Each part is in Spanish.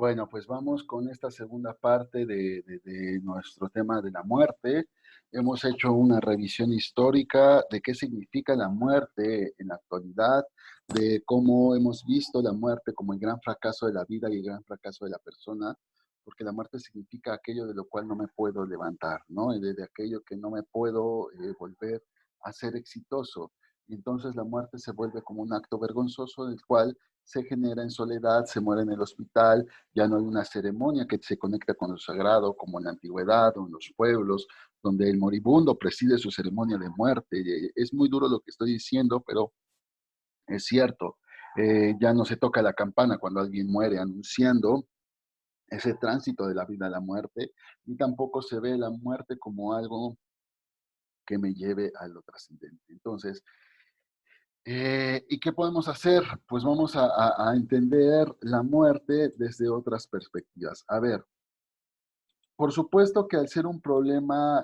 Bueno, pues vamos con esta segunda parte de nuestro tema de la muerte. Hemos hecho una revisión histórica de qué significa la muerte en la actualidad, de cómo hemos visto la muerte como el gran fracaso de la vida y el gran fracaso de la persona, porque la muerte significa aquello de lo cual no me puedo levantar, ¿no? Y de aquello que no me puedo volver a ser exitoso. Y entonces la muerte se vuelve como un acto vergonzoso del cual se genera en soledad, se muere en el hospital, ya no hay una ceremonia que se conecta con lo sagrado, como en la antigüedad o en los pueblos, donde el moribundo preside su ceremonia de muerte. Es muy duro lo que estoy diciendo, pero es cierto. Ya no se toca la campana cuando alguien muere anunciando ese tránsito de la vida a la muerte, y tampoco se ve la muerte como algo que me lleve a lo trascendente. Entonces, ¿y qué podemos hacer? Pues vamos a entender la muerte desde otras perspectivas. A ver, por supuesto que al ser un problema,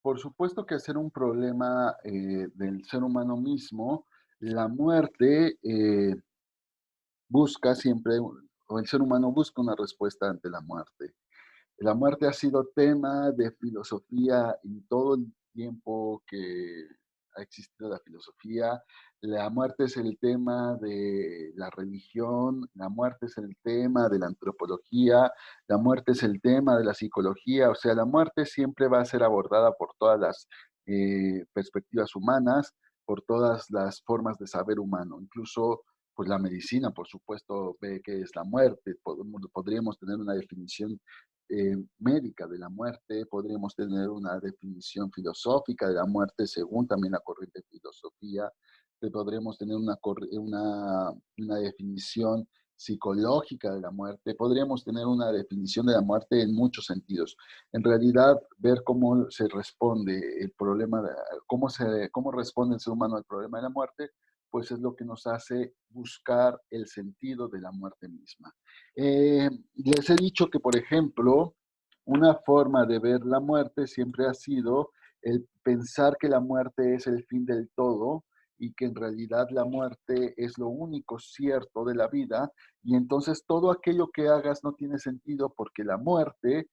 por supuesto que al ser un problema del ser humano mismo, la muerte busca siempre, o el ser humano busca una respuesta ante la muerte. La muerte ha sido tema de filosofía en todo el tiempo que ha existido la filosofía. La muerte es el tema de la religión, la muerte es el tema de la antropología, la muerte es el tema de la psicología. O sea, la muerte siempre va a ser abordada por todas las perspectivas humanas, por todas las formas de saber humano. Incluso pues la medicina, por supuesto, ve qué es la muerte. Podríamos tener una definición médica de la muerte, podríamos tener una definición filosófica de la muerte según también la corriente de filosofía, podríamos tener una definición psicológica de la muerte, podríamos tener una definición de la muerte en muchos sentidos. En realidad, ver cómo se responde el problema, cómo responde el ser humano al problema de la muerte, pues es lo que nos hace buscar el sentido de la muerte misma. Les he dicho que, por ejemplo, una forma de ver la muerte siempre ha sido el pensar que la muerte es el fin del todo y que en realidad la muerte es lo único cierto de la vida, y entonces todo aquello que hagas no tiene sentido porque la muerte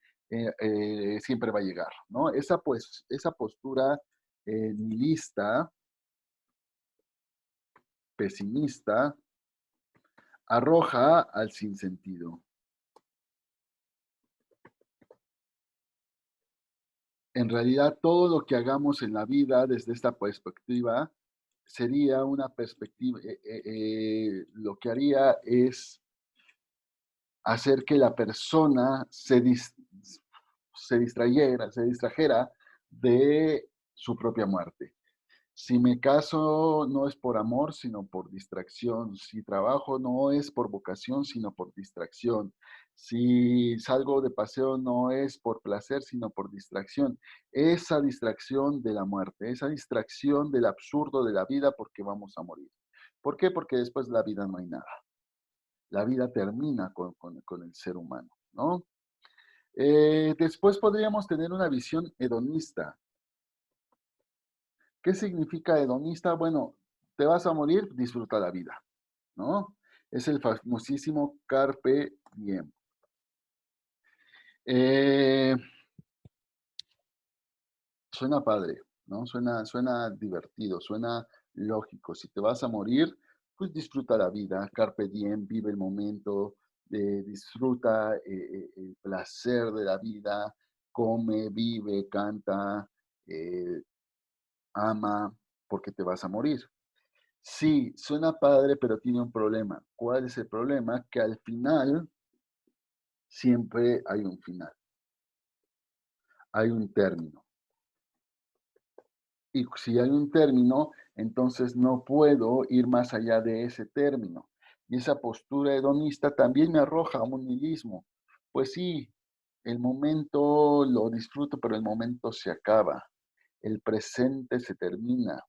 siempre va a llegar, ¿no? Esa postura nihilista, pesimista, arroja al sinsentido. En realidad, todo lo que hagamos en la vida desde esta perspectiva sería una perspectiva, lo que haría es hacer que la persona se distrajera de su propia muerte. Si me caso no es por amor, sino por distracción. Si trabajo no es por vocación, sino por distracción. Si salgo de paseo no es por placer, sino por distracción. Esa distracción de la muerte, esa distracción del absurdo de la vida porque vamos a morir. ¿Por qué? Porque después de la vida no hay nada. La vida termina con el ser humano, ¿no? Después podríamos tener una visión hedonista. ¿Qué significa hedonista? Bueno, te vas a morir, disfruta la vida, ¿no? Es el famosísimo carpe diem. Eh, Suena padre, ¿no? Suena divertido, suena lógico. Si te vas a morir, pues disfruta la vida, carpe diem, vive el momento, disfruta el placer de la vida, come, vive, canta, eh, ama, porque te vas a morir. Sí, suena padre, pero tiene un problema. ¿Cuál es el problema? Que al final siempre hay un final, hay un término. Y si hay un término, entonces no puedo ir más allá de ese término. Y esa postura hedonista también me arroja a un nihilismo. Pues sí, el momento lo disfruto, pero el momento se acaba. El presente se termina.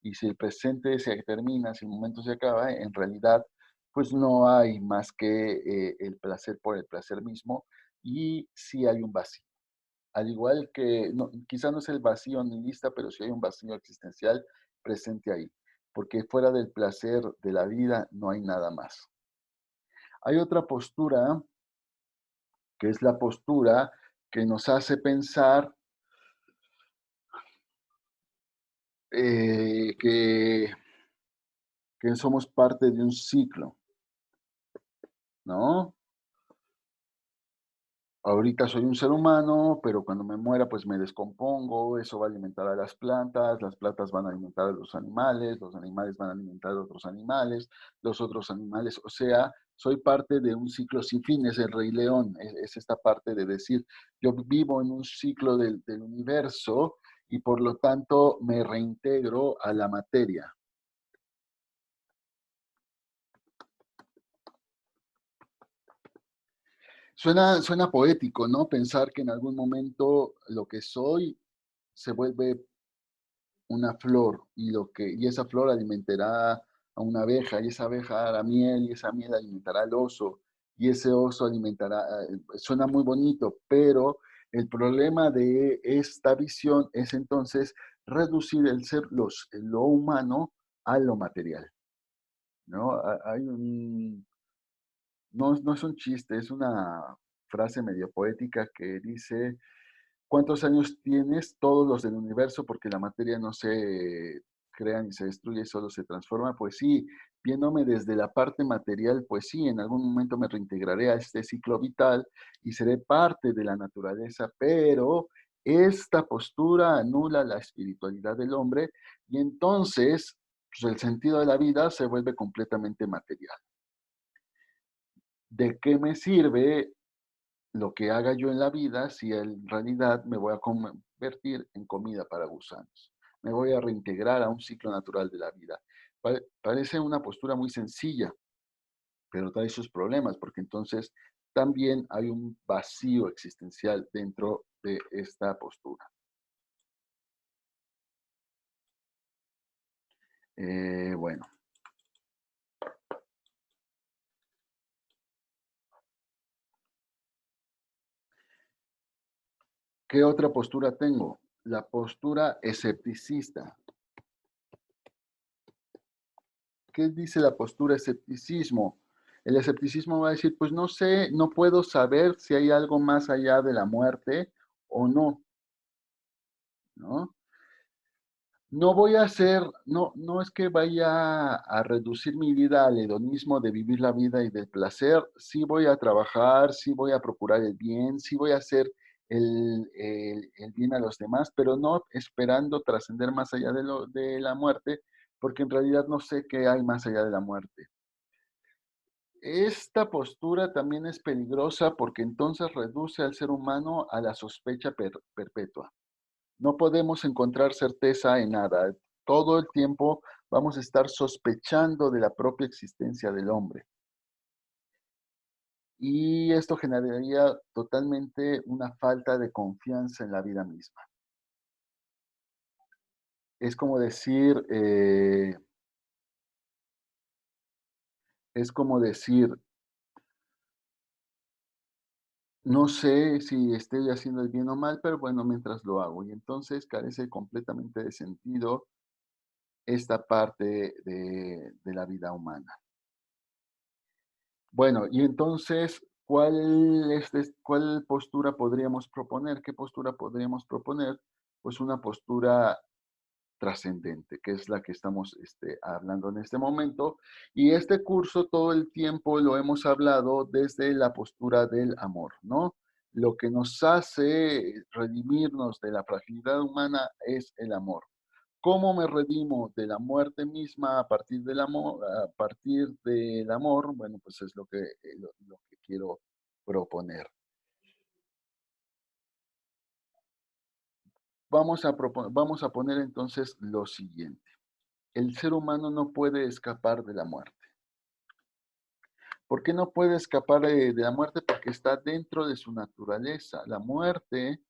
Y si el presente se termina, si el momento se acaba, en realidad, pues no hay más que el placer por el placer mismo, y sí hay un vacío. Al igual que, quizá no es el vacío nihilista, pero sí hay un vacío existencial presente ahí, porque fuera del placer de la vida no hay nada más. Hay otra postura, que es la postura que nos hace pensar eh, que, que somos parte de un ciclo, ¿no? Ahorita soy un ser humano, pero cuando me muera, pues me descompongo, eso va a alimentar a las plantas van a alimentar a los animales van a alimentar a otros animales, los otros animales, o sea, soy parte de un ciclo sin fin, es el Rey León, es esta parte de decir, yo vivo en un ciclo del universo y por lo tanto me reintegro a la materia. Suena poético, ¿no? Pensar que en algún momento lo que soy se vuelve una flor y esa flor alimentará a una abeja y esa abeja hará miel y esa miel alimentará al oso y ese oso alimentará, suena muy bonito, pero el problema de esta visión es entonces reducir lo humano a lo material, ¿no? Hay no es un chiste, es una frase medio poética que dice: ¿cuántos años tienes? Todos los del universo, porque la materia no se crea ni se destruye, solo se transforma. Pues sí, viéndome desde la parte material, pues sí, en algún momento me reintegraré a este ciclo vital y seré parte de la naturaleza, pero esta postura anula la espiritualidad del hombre y entonces pues, el sentido de la vida se vuelve completamente material. ¿De qué me sirve lo que haga yo en la vida si en realidad me voy a convertir en comida para gusanos? Me voy a reintegrar a un ciclo natural de la vida. Parece una postura muy sencilla, pero trae sus problemas, porque entonces también hay un vacío existencial dentro de esta postura. Bueno, ¿qué otra postura tengo? La postura escepticista. ¿Qué dice la postura escepticismo? El escepticismo va a decir, pues no sé, no puedo saber si hay algo más allá de la muerte o no, ¿no? No voy a hacer, no es que vaya a reducir mi vida al hedonismo de vivir la vida y del placer, sí voy a trabajar, sí voy a procurar el bien, sí voy a hacer el bien a los demás, pero no esperando trascender más allá de la muerte, porque en realidad no sé qué hay más allá de la muerte. Esta postura también es peligrosa porque entonces reduce al ser humano a la sospecha perpetua. No podemos encontrar certeza en nada. Todo el tiempo vamos a estar sospechando de la propia existencia del hombre. Y esto generaría totalmente una falta de confianza en la vida misma. Es como decir, es como decir, no sé si estoy haciendo el bien o mal, pero bueno, mientras lo hago. Y entonces carece completamente de sentido esta parte de la vida humana. Bueno, y entonces, ¿cuál postura podríamos proponer? ¿Qué postura podríamos proponer? Pues una postura trascendente, que es la que estamos hablando en este momento. Y este curso todo el tiempo lo hemos hablado desde la postura del amor, ¿no? Lo que nos hace redimirnos de la fragilidad humana es el amor. ¿Cómo me redimo de la muerte misma a partir del amor? A partir del amor, bueno, pues es lo que quiero proponer. Vamos a poner entonces lo siguiente. El ser humano no puede escapar de la muerte. ¿Por qué no puede escapar de la muerte? Porque está dentro de su naturaleza. La muerte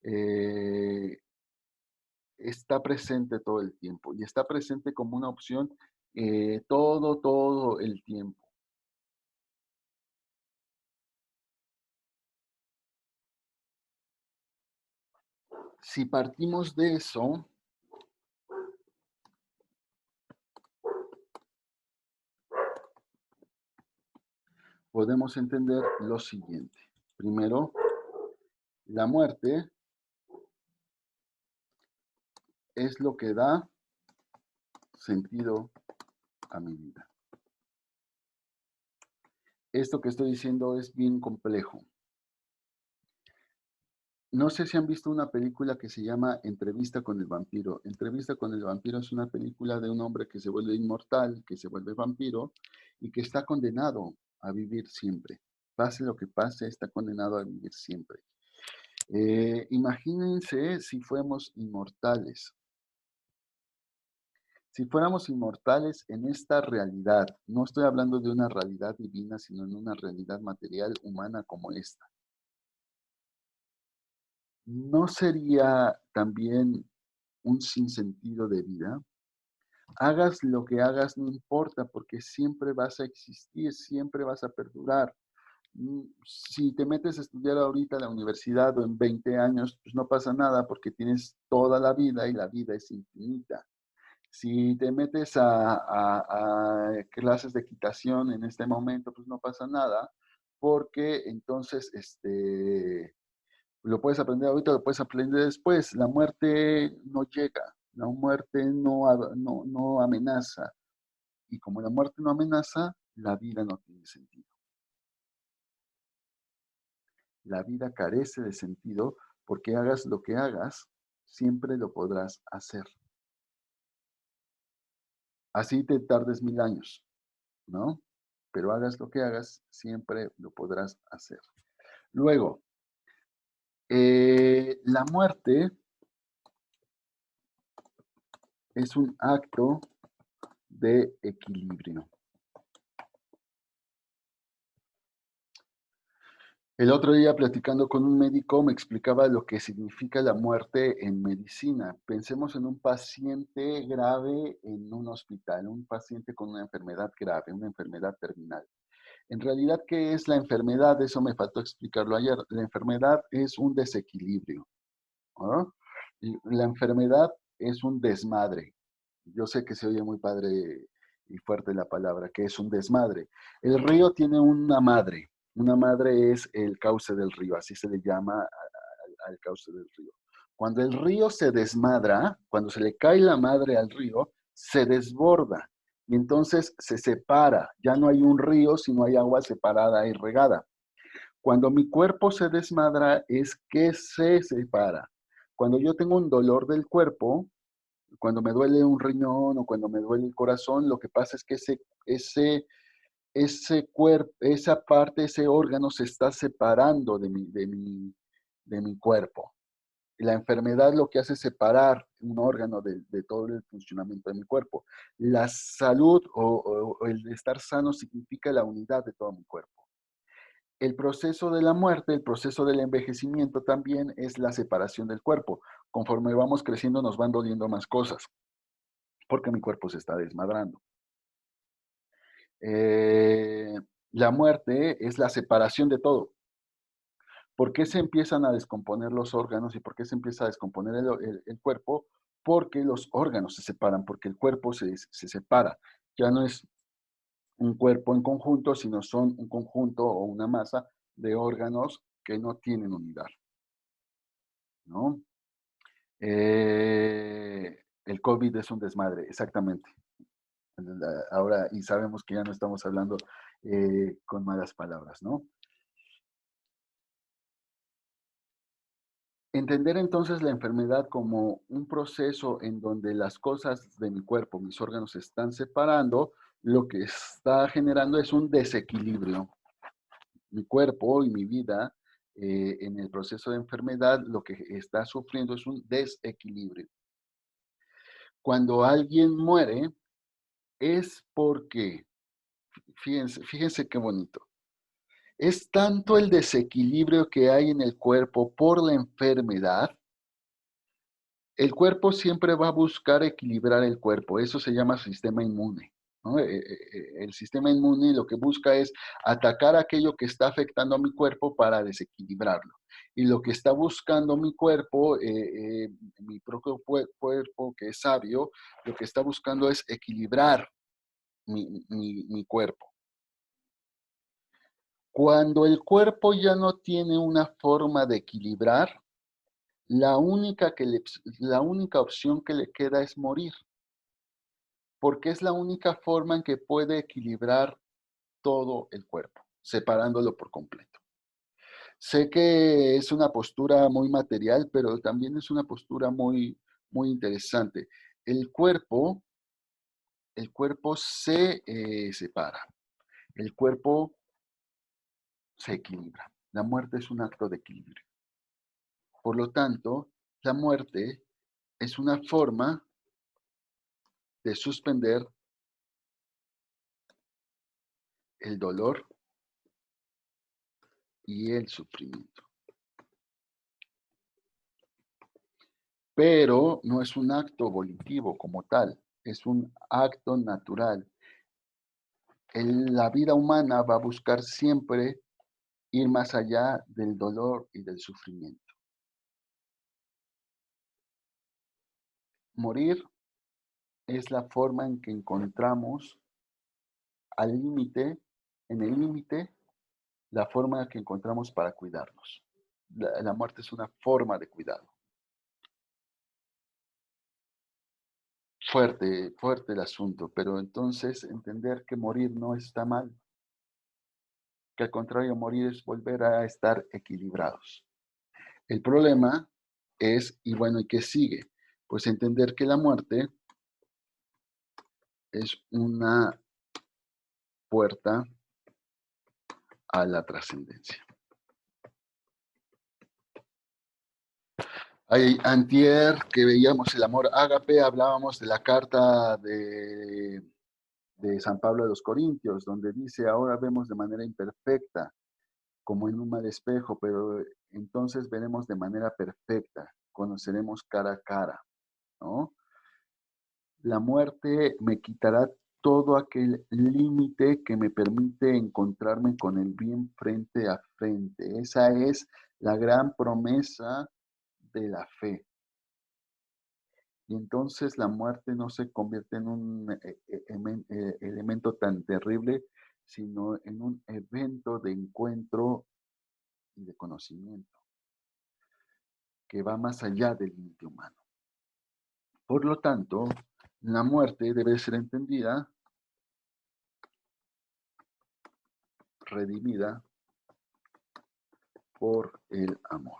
eh, está presente todo el tiempo y está presente como una opción todo el tiempo. Si partimos de eso, podemos entender lo siguiente. Primero, la muerte es lo que da sentido a mi vida. Esto que estoy diciendo es bien complejo. No sé si han visto una película que se llama Entrevista con el vampiro. Entrevista con el vampiro es una película de un hombre que se vuelve inmortal, que se vuelve vampiro y que está condenado a vivir siempre. Pase lo que pase, está condenado a vivir siempre. Imagínense si fuéramos inmortales. Si fuéramos inmortales en esta realidad, no estoy hablando de una realidad divina, sino en una realidad material humana como esta. ¿No sería también un sinsentido de vida? Hagas lo que hagas, no importa, porque siempre vas a existir, siempre vas a perdurar. Si te metes a estudiar ahorita en la universidad o en 20 años, pues no pasa nada porque tienes toda la vida y la vida es infinita. Si te metes a clases de equitación en este momento, pues no pasa nada, porque entonces lo puedes aprender ahorita, lo puedes aprender después. La muerte no llega, la muerte no amenaza. Y como la muerte no amenaza, la vida no tiene sentido. La vida carece de sentido porque hagas lo que hagas, siempre lo podrás hacer. Así te tardes 1000 años, ¿no? Pero hagas lo que hagas, siempre lo podrás hacer. Luego, la muerte es un acto de equilibrio. El otro día platicando con un médico me explicaba lo que significa la muerte en medicina. Pensemos en un paciente grave en un hospital, un paciente con una enfermedad grave, una enfermedad terminal. En realidad, ¿qué es la enfermedad? Eso me faltó explicarlo ayer. La enfermedad es un desequilibrio, ¿no? Y la enfermedad es un desmadre. Yo sé que se oye muy padre y fuerte la palabra, que es un desmadre. El río tiene una madre. Una madre es el cauce del río, así se le llama al cauce del río. Cuando el río se desmadra, cuando se le cae la madre al río, se desborda y entonces se separa. Ya no hay un río, sino hay agua separada y regada. Cuando mi cuerpo se desmadra es que se separa. Cuando yo tengo un dolor del cuerpo, cuando me duele un riñón o cuando me duele el corazón, lo que pasa es que ese cuerpo, esa parte, ese órgano se está separando de mi cuerpo. Y la enfermedad lo que hace es separar un órgano de todo el funcionamiento de mi cuerpo. La salud o el estar sano significa la unidad de todo mi cuerpo. El proceso de la muerte, el proceso del envejecimiento también es la separación del cuerpo. Conforme vamos creciendo nos van doliendo más cosas porque mi cuerpo se está desmadrando. Eh, la muerte es la separación de todo. ¿Por qué se empiezan a descomponer los órganos y por qué se empieza a descomponer el cuerpo? Porque los órganos se separan, porque el cuerpo se separa. Ya no es un cuerpo en conjunto, sino son un conjunto o una masa de órganos que no tienen unidad, ¿no? El COVID es un desmadre, exactamente. Ahora, y sabemos que ya no estamos hablando con malas palabras, ¿no? Entender entonces la enfermedad como un proceso en donde las cosas de mi cuerpo, mis órganos se están separando, lo que está generando es un desequilibrio. Mi cuerpo y mi vida en el proceso de enfermedad lo que está sufriendo es un desequilibrio. Cuando alguien muere es porque, fíjense qué bonito, es tanto el desequilibrio que hay en el cuerpo por la enfermedad. El cuerpo siempre va a buscar equilibrar el cuerpo, eso se llama sistema inmune. ¿no? El sistema inmune lo que busca es atacar aquello que está afectando a mi cuerpo para desequilibrarlo. Y lo que está buscando mi cuerpo, mi propio cuerpo que es sabio, lo que está buscando es equilibrar mi cuerpo. Cuando el cuerpo ya no tiene una forma de equilibrar, la única opción que le queda es morir, porque es la única forma en que puede equilibrar todo el cuerpo, separándolo por completo. Sé que es una postura muy material, pero también es una postura muy interesante. El cuerpo, el cuerpo se separa, el cuerpo se equilibra. La muerte es un acto de equilibrio. Por lo tanto, la muerte es una forma de suspender el dolor y el sufrimiento. Pero no es un acto volitivo como tal, es un acto natural. La vida humana va a buscar siempre ir más allá del dolor y del sufrimiento. Morir es la forma en que encontramos al límite, en el límite, la forma que encontramos para cuidarnos. La muerte es una forma de cuidado. Fuerte, fuerte el asunto, pero entonces entender que morir no está mal, que al contrario, morir es volver a estar equilibrados. El problema es, y bueno, ¿y qué sigue? Pues entender que la muerte es una puerta a la trascendencia. Antier que veíamos el amor ágape, hablábamos de la carta de San Pablo a los Corintios, donde dice, ahora vemos de manera imperfecta, como en un mal espejo, pero entonces veremos de manera perfecta, conoceremos cara a cara, ¿no? La muerte me quitará todo aquel límite que me permite encontrarme con el bien frente a frente. Esa es la gran promesa de la fe. Y entonces la muerte no se convierte en un elemento tan terrible, sino en un evento de encuentro y de conocimiento que va más allá del límite humano. Por lo tanto, la muerte debe ser entendida, redimida por el amor.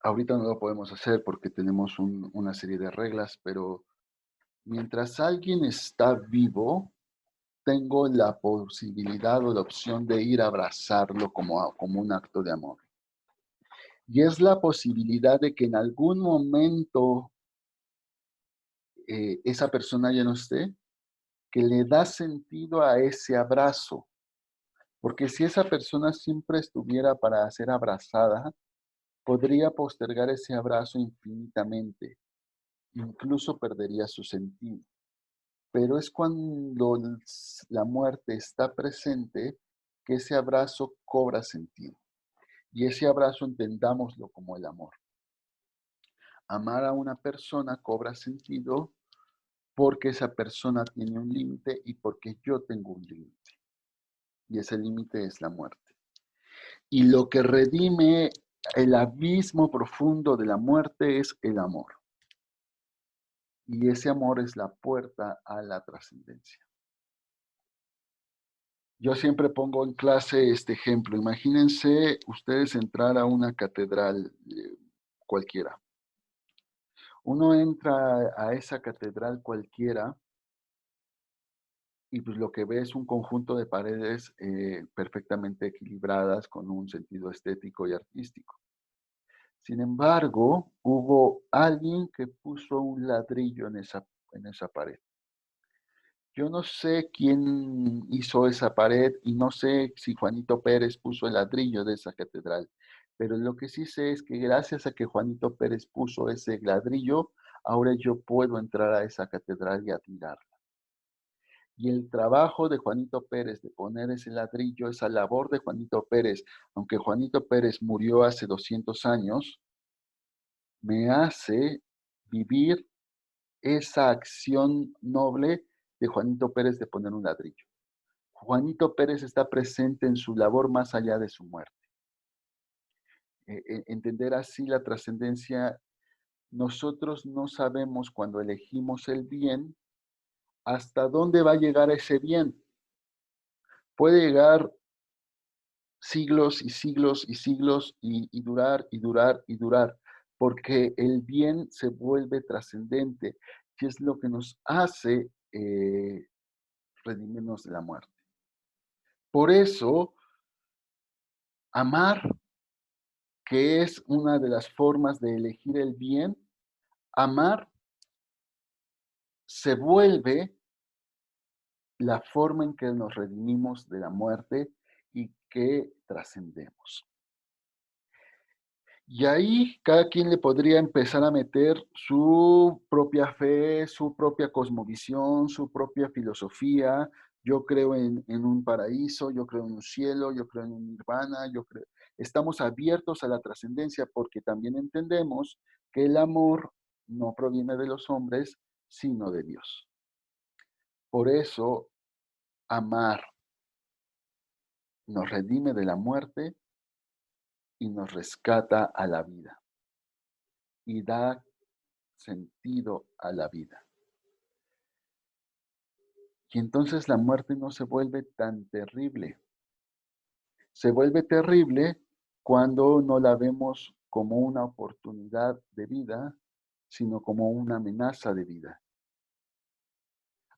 Ahorita no lo podemos hacer porque tenemos una serie de reglas, pero mientras alguien está vivo, tengo la posibilidad o la opción de ir a abrazarlo como un acto de amor. Y es la posibilidad de que en algún momento esa persona ya no esté, que le da sentido a ese abrazo. Porque si esa persona siempre estuviera para ser abrazada, podría postergar ese abrazo infinitamente, incluso perdería su sentido. Pero es cuando la muerte está presente que ese abrazo cobra sentido. Y ese abrazo entendámoslo como el amor. Amar a una persona cobra sentido porque esa persona tiene un límite y porque yo tengo un límite. Y ese límite es la muerte. Y lo que redime el abismo profundo de la muerte es el amor. Y ese amor es la puerta a la trascendencia. Yo siempre pongo en clase este ejemplo. Imagínense ustedes entrar a una catedral cualquiera. Uno entra a esa catedral cualquiera y pues lo que ve es un conjunto de paredes perfectamente equilibradas con un sentido estético y artístico. Sin embargo, hubo alguien que puso un ladrillo en esa pared. Yo no sé quién hizo esa pared y no sé si Juanito Pérez puso el ladrillo de esa catedral, Pero lo que sí sé es que gracias a que Juanito Pérez puso ese ladrillo, ahora yo puedo entrar a esa catedral y admirarla. Y el trabajo de Juanito Pérez de poner ese ladrillo, esa labor de Juanito Pérez, aunque Juanito Pérez murió hace 200 años, me hace vivir esa acción noble de Juanito Pérez de poner un ladrillo. Juanito Pérez está presente en su labor más allá de su muerte. Entender así la trascendencia, nosotros no sabemos cuando elegimos el bien hasta dónde va a llegar ese bien. Puede llegar siglos y siglos y siglos y durar y durar y durar, porque el bien se vuelve trascendente, que es lo que nos hace redimirnos de la muerte. Por eso, amar, que es una de las formas de elegir el bien, amar se vuelve la forma en que nos redimimos de la muerte y que trascendemos. Y ahí cada quien le podría empezar a meter su propia fe, su propia cosmovisión, su propia filosofía. Yo creo en un paraíso, yo creo en un cielo, yo creo en un nirvana, yo creo. Estamos abiertos a la trascendencia porque también entendemos que el amor no proviene de los hombres, sino de Dios. Por eso, amar nos redime de la muerte y nos rescata a la vida y da sentido a la vida. Y entonces la muerte no se vuelve tan terrible. Se vuelve terrible cuando no la vemos como una oportunidad de vida, sino como una amenaza de vida.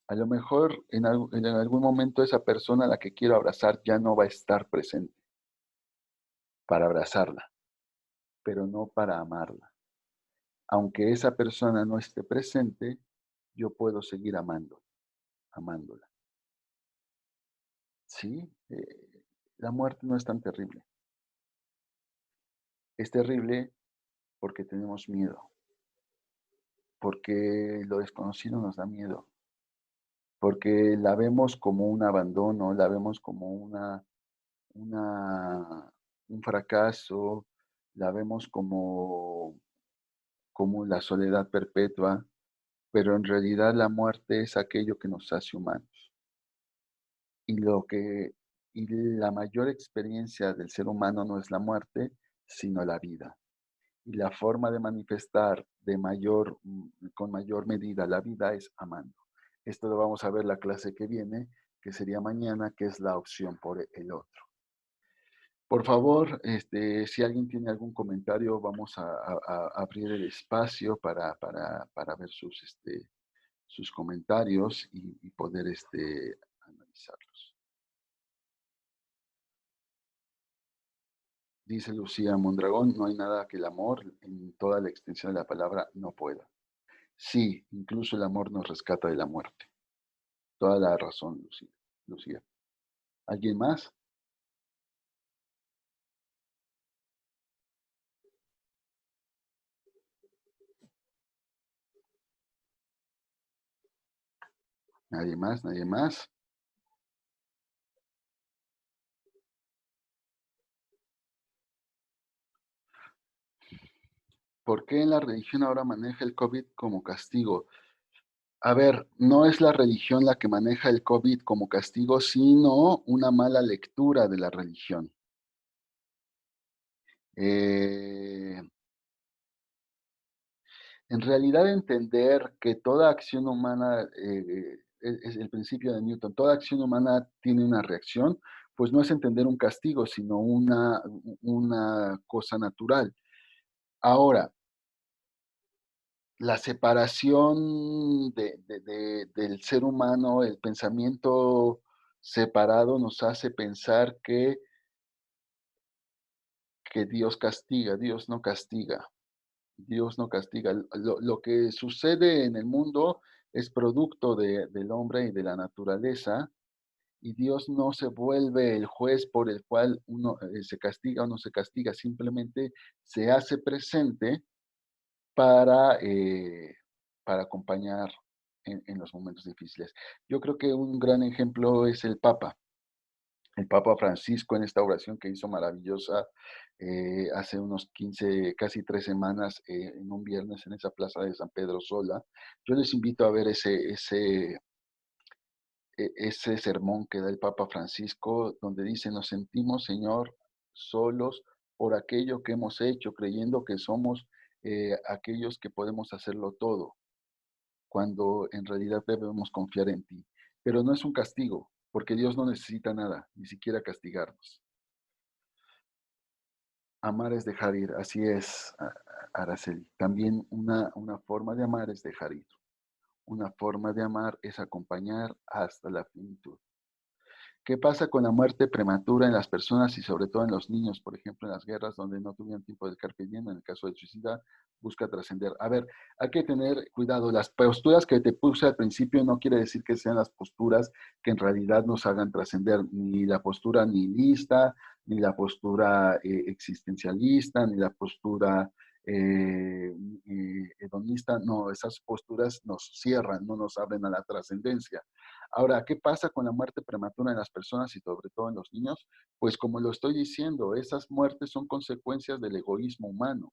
A lo mejor en algún momento esa persona a la que quiero abrazar ya no va a estar presente para abrazarla, pero no para amarla. Aunque esa persona no esté presente, yo puedo seguir amándola. Sí, la muerte no es tan terrible. Es terrible porque tenemos miedo, porque lo desconocido nos da miedo, porque la vemos como un abandono, la vemos como una, un fracaso, la vemos como la soledad perpetua, pero en realidad la muerte es aquello que nos hace humanos. Y y la mayor experiencia del ser humano no es la muerte, sino la vida. Y la forma de manifestar con mayor medida la vida es amando. Esto lo vamos a ver la clase que viene, que sería mañana, que es la opción por el otro. Por favor, si alguien tiene algún comentario, vamos a abrir el espacio para ver sus comentarios y poder analizarlos. Dice Lucía Mondragón, no hay nada que el amor, en toda la extensión de la palabra, no pueda. Sí, incluso el amor nos rescata de la muerte. Toda la razón, Lucía. ¿Alguien más? ¿Nadie más? ¿Nadie más? ¿Por qué en la religión ahora maneja el COVID como castigo? A ver, no es la religión la que maneja el COVID como castigo, sino una mala lectura de la religión. Eh, En realidad entender que toda acción humana, es el principio de Newton, toda acción humana tiene una reacción, pues no es entender un castigo, sino una cosa natural. Ahora, la separación del ser humano, el pensamiento separado nos hace pensar que Dios castiga, Dios no castiga. Dios no castiga. Lo que sucede en el mundo es producto del hombre y de la naturaleza, Y Dios no se vuelve el juez por el cual uno se castiga o no se castiga, simplemente se hace presente para, para acompañar en los momentos difíciles. Yo creo que un gran ejemplo es el Papa Francisco en esta oración que hizo maravillosa hace unos 15, casi 3 semanas, en un viernes en esa plaza de San Pedro Sola. Yo les invito a ver ese sermón que da el Papa Francisco, donde dice, nos sentimos, Señor, solos por aquello que hemos hecho, creyendo que somos aquellos que podemos hacerlo todo, cuando en realidad debemos confiar en ti. Pero no es un castigo, porque Dios no necesita nada, ni siquiera castigarnos. Amar es dejar ir, así es, Araceli. También una forma de amar es dejar ir. Una forma de amar es acompañar hasta la plenitud. ¿Qué pasa con la muerte prematura en las personas y sobre todo en los niños, por ejemplo, en las guerras donde no tuvieron tiempo de estar pidiendo? En el caso del suicida, busca trascender. A ver, hay que tener cuidado. Las posturas que te puse al principio no quiere decir que sean las posturas que en realidad nos hagan trascender, ni la postura nihilista, ni la postura existencialista, ni la postura hedonista. No, esas posturas nos cierran, no nos abren a la trascendencia. Ahora, ¿qué pasa con la muerte prematura en las personas y sobre todo en los niños? Pues como lo estoy diciendo, esas muertes son consecuencias del egoísmo humano.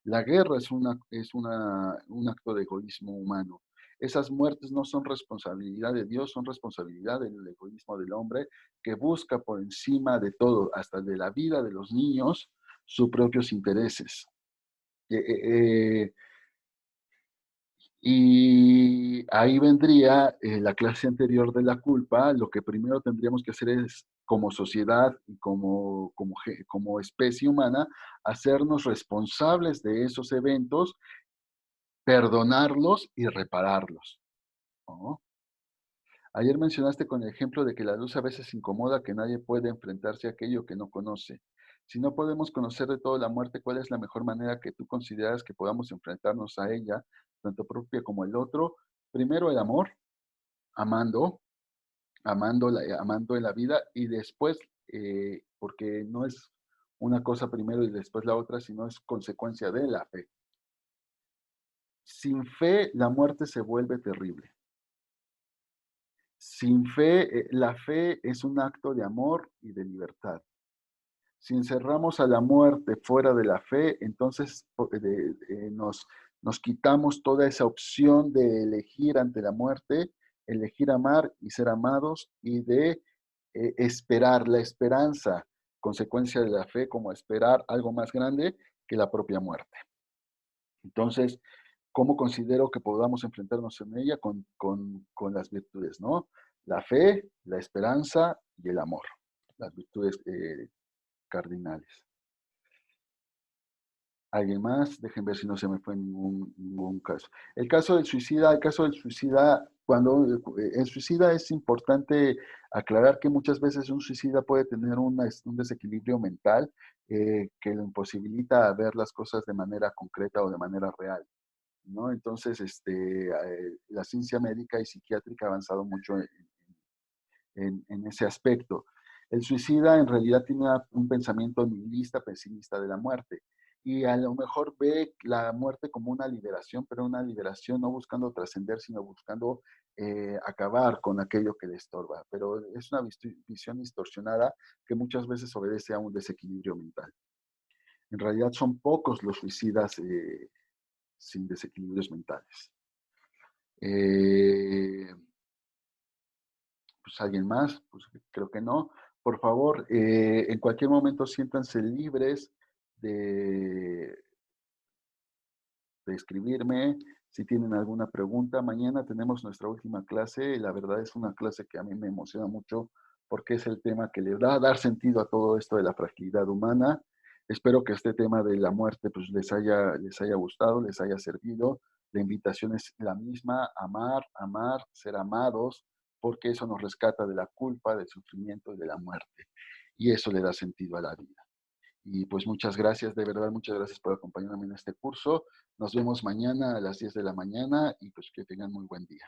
La guerra un acto de egoísmo humano. Esas muertes no son responsabilidad de Dios, son responsabilidad del egoísmo del hombre que busca por encima de todo, hasta de la vida de los niños, sus propios intereses. Eh, eh, eh, y ahí vendría la clase anterior de la culpa. Lo que primero tendríamos que hacer es, como sociedad y como especie humana, hacernos responsables de esos eventos, perdonarlos y repararlos, ¿no? Ayer mencionaste con el ejemplo de que la luz a veces incomoda, que nadie puede enfrentarse a aquello que no conoce. Si no podemos conocer de todo la muerte, ¿cuál es la mejor manera que tú consideras que podamos enfrentarnos a ella, tanto propia como el otro? Primero el amor, amando, amando en la vida y después, porque no es una cosa primero y después la otra, sino es consecuencia de la fe. Sin fe, la muerte se vuelve terrible. Sin fe, la fe es un acto de amor y de libertad. Si encerramos a la muerte fuera de la fe, entonces nos quitamos toda esa opción de elegir ante la muerte, elegir amar y ser amados y de esperar la esperanza, consecuencia de la fe, como esperar algo más grande que la propia muerte. Entonces, ¿cómo considero que podamos enfrentarnos en ella con las virtudes, ¿no? La fe, la esperanza y el amor, las virtudes cardinales. ¿Alguien más? Dejen ver si no se me fue ningún caso. El caso del suicida, cuando el suicida es importante aclarar que muchas veces un suicida puede tener un desequilibrio mental que lo imposibilita ver las cosas de manera concreta o de manera real, ¿no? Entonces, la ciencia médica y psiquiátrica ha avanzado mucho en ese aspecto. El suicida en realidad tiene un pensamiento nihilista, pesimista de la muerte. Y a lo mejor ve la muerte como una liberación, pero una liberación no buscando trascender, sino buscando acabar con aquello que le estorba. Pero es una visión distorsionada que muchas veces obedece a un desequilibrio mental. En realidad son pocos los suicidas sin desequilibrios mentales. Eh, pues alguien más, pues creo que no. Por favor, en cualquier momento siéntanse libres de, de escribirme si tienen alguna pregunta. Mañana tenemos nuestra última clase. La verdad es una clase que a mí me emociona mucho porque es el tema que le va a dar sentido a todo esto de la fragilidad humana. Espero que este tema de la muerte pues, les haya gustado, les haya servido. La invitación es la misma, amar, amar, ser amados, porque eso nos rescata de la culpa, del sufrimiento y de la muerte. Y eso le da sentido a la vida. Y pues muchas gracias, de verdad, muchas gracias por acompañarme en este curso. Nos vemos mañana a las 10 de la mañana y pues que tengan muy buen día.